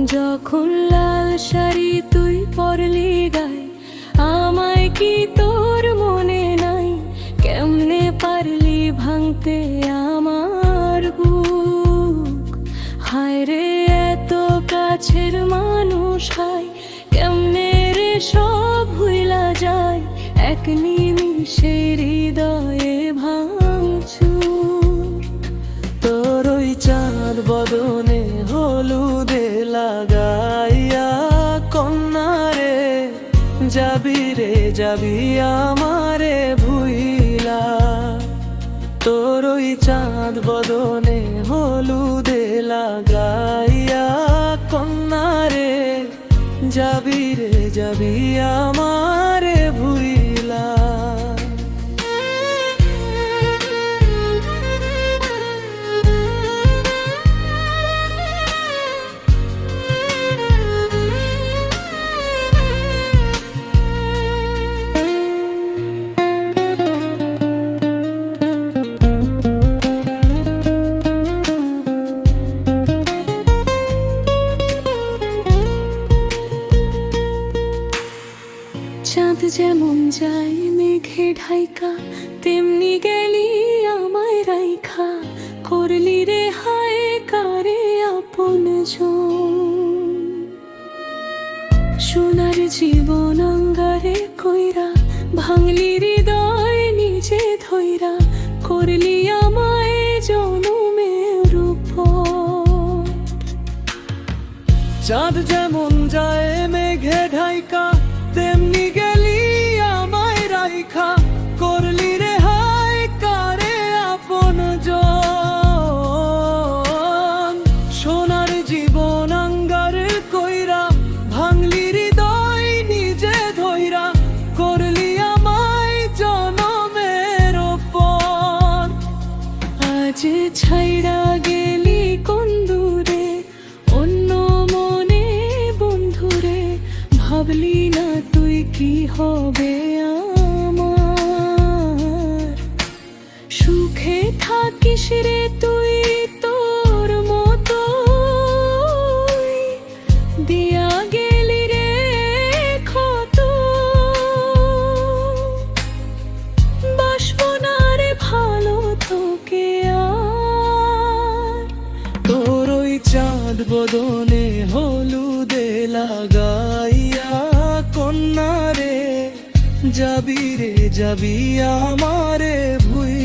যখন লাল শাড়ি তুই পরলি গায়ে, আমায় কি তোর মনে নাই? কেমনে পারলি ভাঙতে আমার বুক? হায় রে এত কাছের মানুষ, হায় কেমনে রে সব ভুইলা যায়, এক নিমিষে হৃদয়ে ভাঙচু। তোর ওই চাঁদ বদনে হলুদে লাগাইয়া কন্যা রে, যাবি রে যাবি আমারে ভুইলা। তোর ওই চাঁদ বদনে হলুদে লাগাইয়া কন্যা রে, যাবি রে যাবি আমারে ভুইলা। চাঁদ যেমন যায় মেঘে ঢাইকা, তেমনি গেলি আমায় রাইখা, করলি রে হায় কারে আপনজন। সোনার জীবন অঙ্গারে কইরা, ভাঙলি হৃদয় নিজে ধইরা, করলি আমায় জনমের উপর। চাঁদ যেমন যায় মেঘে ঢাইকা, তেমনি গেলি আমায় রাইখা, করলি রে হায় কারে আপনজন। সোনার জীবন আঙ্গারে কইরা, ভাঙলি হৃদয় নিজে ধইরা, করলি আমায় জনমের উপর। আজ ছাইড়া গেলি কোন দূরে, অন্য মনে বন্ধুরে, ভাবলি না তুই কি হবে আমার? সুখে থাকিস রে তুই তোর মতো, দিয়া গেলি রে ক্ষত। বাসবো না রে ভালো তোকে আর। তোর ওই চাঁদ বদনে হলুদে লাগাইয়া কন্যা রে, যাবি রে যাবি আমারে ভুই।